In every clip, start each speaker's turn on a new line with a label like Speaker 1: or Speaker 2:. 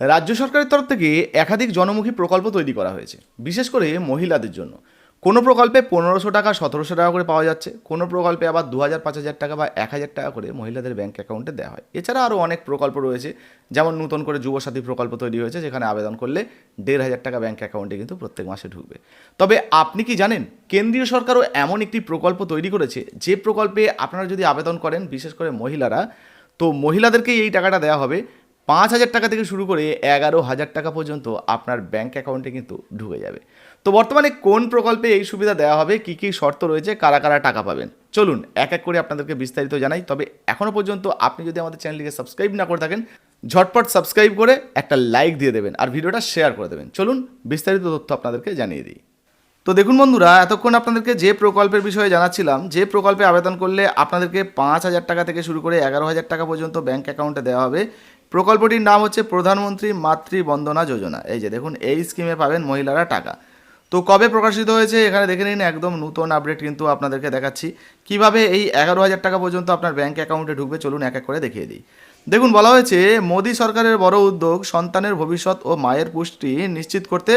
Speaker 1: রাজ্য সরকারের তরফ থেকে একাধিক জনমুখী প্রকল্প তৈরি করা হয়েছে, বিশেষ করে মহিলাদের জন্য। কোনো প্রকল্পে 1500 টাকা 1700 টাকা করে পাওয়া যাচ্ছে, কোনো প্রকল্পে আবার 2000 5000 টাকা বা 1000 টাকা করে মহিলাদের ব্যাঙ্ক অ্যাকাউন্টে দেওয়া হয়। এছাড়া আরও অনেক প্রকল্প রয়েছে, যেমন নতুন করে যুবসাথী প্রকল্প তৈরি হয়েছে, যেখানে আবেদন করলে 1500 টাকা ব্যাঙ্ক অ্যাকাউন্টে কিন্তু প্রত্যেক মাসে ঢুকবে। তবে আপনি কি জানেন, কেন্দ্রীয় সরকারও এমন একটি প্রকল্প তৈরি করেছে, যে প্রকল্পে আপনারা যদি আবেদন করেন, বিশেষ করে মহিলারা, তো মহিলাদেরকেই এই টাকাটা দেওয়া হবে। 5000 টাকা থেকে শুরু করে 11,000 টাকা পর্যন্ত আপনার ব্যাঙ্ক অ্যাকাউন্টে কিন্তু ঢুকে যাবে। তো বর্তমানে কোন প্রকল্পে এই সুবিধা দেওয়া হবে, কী কী শর্ত রয়েছে, কারা কারা টাকা পাবেন, চলুন এক এক করে আপনাদেরকে বিস্তারিত জানাই। তবে এখনও পর্যন্ত আপনি যদি আমাদের চ্যানেলটিকে সাবস্ক্রাইব না করে থাকেন, ঝটপট সাবস্ক্রাইব করে একটা লাইক দিয়ে দেবেন আর ভিডিওটা শেয়ার করে দেবেন। চলুন বিস্তারিত তথ্য আপনাদেরকে জানিয়ে দিই। তো দেখুন বন্ধুরা, এতক্ষণ আপনাদেরকে যে প্রকল্পের বিষয়ে জানাচ্ছিলাম, যে প্রকল্পে আবেদন করলে আপনাদেরকে 5000 টাকা থেকে শুরু করে 11,000 টাকা পর্যন্ত ব্যাঙ্ক অ্যাকাউন্টে দেওয়া হবে, প্রকল্পটির নাম হচ্ছে প্রধানমন্ত্রী মাতৃ বন্দনা যোজনা। এই যে দেখুন, এই স্কিমে পাবেন মহিলারা টাকা। তো কবে প্রকাশিত হয়েছে এখানে দেখে নিন, একদম নতুন আপডেট কিন্তু আপনাদেরকে দেখাচ্ছি কিভাবে এই 11,000 টাকা পর্যন্ত আপনার ব্যাঙ্ক অ্যাকাউন্টে ঢুকবে। চলুন এক এক করে দেখিয়ে দিই। দেখুন, বলা হয়েছে মোদী সরকারের বড় উদ্যোগ সন্তানের ভবিষ্যৎ ও মায়ের পুষ্টি নিশ্চিত করতে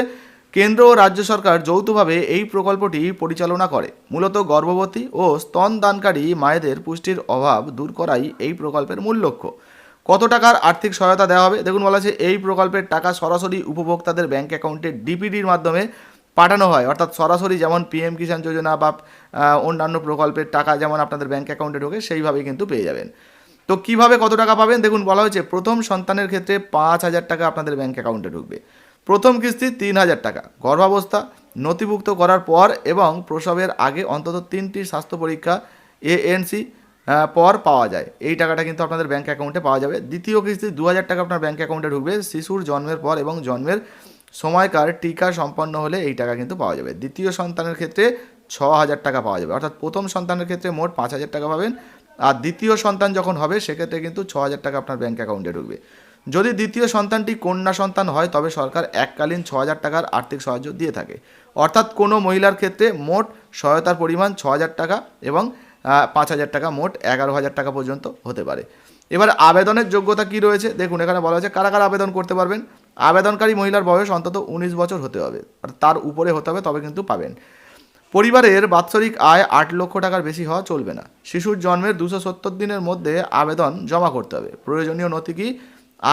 Speaker 1: কেন্দ্র ও রাজ্য সরকার যৌথভাবে এই প্রকল্পটি পরিচালনা করে। মূলত গর্ভবতী ও স্তনদানকারী মায়েদের পুষ্টির অভাব দূর করাই এই প্রকল্পের মূল লক্ষ্য। কত টাকার আর্থিক সহায়তা দেওয়া হবে? দেখুন, বলা আছে এই প্রকল্পের টাকা সরাসরি উপভোক্তাদের ব্যাঙ্ক অ্যাকাউন্টে ডিপিডির মাধ্যমে পাঠানো হয়, অর্থাৎ সরাসরি যেমন পিএম কিষাণ যোজনা বা অন্যান্য প্রকল্পের টাকা যেমন আপনাদের ব্যাঙ্ক অ্যাকাউন্টে ঢোকে, সেইভাবেই কিন্তু পেয়ে যাবেন। তো কিভাবে কত টাকা পাবেন? দেখুন, বলা হয়েছে প্রথম সন্তানের ক্ষেত্রে 5000 টাকা আপনাদের ব্যাঙ্ক অ্যাকাউন্টে ঢুকবে। প্রথম কিস্তি 3000 টাকা গর্ভাবস্থা নথিভুক্ত করার পর এবং প্রসবের আগে অন্তত 3টি স্বাস্থ্য পরীক্ষা ANC পর পাওয়া যায়। এই টাকাটা কিন্তু আপনাদের ব্যাঙ্ক অ্যাকাউন্টে পাওয়া যাবে। দ্বিতীয় কিস্তি 2000 টাকা আপনার ব্যাঙ্ক অ্যাকাউন্টে ঢুকবে। শিশুর জন্মের পর এবং জন্মের সময়কার টিকা সম্পন্ন হলে এই টাকা কিন্তু পাওয়া যাবে। দ্বিতীয় সন্তানের ক্ষেত্রে 6000 টাকা পাওয়া যাবে, অর্থাৎ প্রথম সন্তানের ক্ষেত্রে মোট 5000 টাকা পাবেন, আর দ্বিতীয় সন্তান যখন হবে সেক্ষেত্রে কিন্তু 6000 টাকা আপনার ব্যাঙ্ক অ্যাকাউন্টে ঢুকবে। যদি দ্বিতীয় সন্তানটি কন্যা সন্তান হয় তবে সরকার এককালীন 6000 টাকার আর্থিক সাহায্য দিয়ে থাকে। অর্থাৎ কোনো মহিলার ক্ষেত্রে মোট সহায়তার পরিমাণ 6000 টাকা এবং 5000 টাকা, মোট 11,000 টাকা পর্যন্ত হতে পারে। এবার আবেদনের যোগ্যতা কি রয়েছে দেখুন, এখানে বলা হয়েছে কারা কারা আবেদন করতে পারবেন। আবেদনকারী মহিলার বয়স অন্তত 19 বছর হতে হবে, আর তার উপরে হতে হবে, তবে কিন্তু পাবেন। পরিবারের বাৎসরিক আয় 8 লক্ষ টাকার বেশি হওয়া চলবে না। শিশুর জন্মের 270 দিনের মধ্যে আবেদন জমা করতে হবে। প্রয়োজনীয় নথি কি?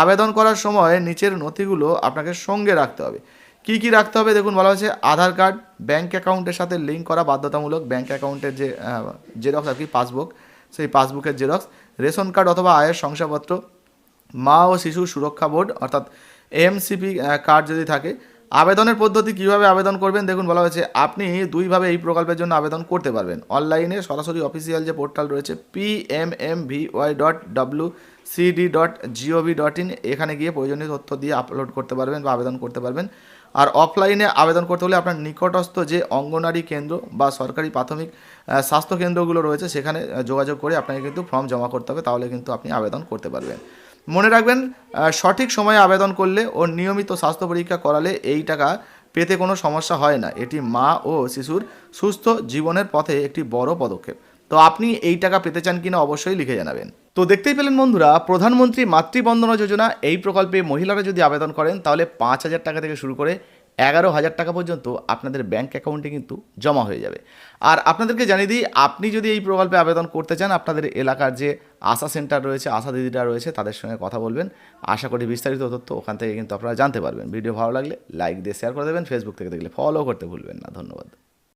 Speaker 1: আবেদন করার সময় নিচের নথিগুলো আপনাকে সঙ্গে রাখতে হবে। কি কি রাখতে হবে দেখুন, বলা হয়েছে আধার কার্ড, ব্যাঙ্ক অ্যাকাউন্টের সাথে লিঙ্ক করা বাধ্যতামূলক ব্যাঙ্ক অ্যাকাউন্টের যে জেরক্স আর কি, পাসবুক, সেই পাসবুকের জেরক্স, রেশন কার্ড অথবা আয়ের শংসাপত্র, মা ও শিশু সুরক্ষা বোর্ড অর্থাৎ AMCP কার্ড যদি থাকে। আবেদনের পদ্ধতি কিভাবে আবেদন করবেন দেখুন, বলা হয়েছে আপনি দুইভাবে এই প্রকল্পের জন্য আবেদন করতে পারবেন। অনলাইনে সরাসরি অফিসিয়াল যে পোর্টাল রয়েছে pmmvy.wcd.gov.in, এখানে গিয়ে প্রয়োজনীয় তথ্য দিয়ে আপলোড করতে পারবেন বা আবেদন করতে পারবেন। আর অফলাইনে আবেদন করতে হলে আপনার নিকটস্থ যে অঙ্গনারী কেন্দ্র বা সরকারি প্রাথমিক স্বাস্থ্য কেন্দ্রগুলো রয়েছে সেখানে যোগাযোগ করে আপনাকে কিন্তু ফর্ম জমা করতে হবে, তাহলে কিন্তু আপনি আবেদন করতে পারবেন। মনে রাখবেন, সঠিক সময়ে আবেদন করলে ও নিয়মিত স্বাস্থ্য পরীক্ষা করালে এই টাকা পেতে কোনো সমস্যা হয় না। এটি মা ও শিশুর সুস্থ জীবনের পথে একটি বড় পদক্ষেপ। তো আপনি এই টাকা পেতে চান কিনা অবশ্যই লিখে জানাবেন। তো দেখতেই পেলেন বন্ধুরা, প্রধানমন্ত্রী মাতৃবন্দনা যোজনা এই প্রকল্পে মহিলারা যদি আবেদন করেন তাহলে 5000 টাকা থেকে শুরু করে 11,000 টাকা পর্যন্ত আপনাদের ব্যাঙ্ক অ্যাকাউন্টে কিন্তু জমা হয়ে যাবে। আর আপনাদেরকে জানিয়ে দিই, আপনি যদি এই প্রকল্পে আবেদন করতে চান, আপনাদের এলাকার যে আশা সেন্টার রয়েছে, আশা দিদিরা রয়েছে, তাদের সঙ্গে কথা বলবেন। আশা করি বিস্তারিত তথ্য ওখান থেকে কিন্তু আপনারা জানতে পারবেন। ভিডিও ভালো লাগলে লাইক দিয়ে শেয়ার করে দেবেন, ফেসবুক থেকে দেখলে ফলো করতে ভুলবেন না। ধন্যবাদ।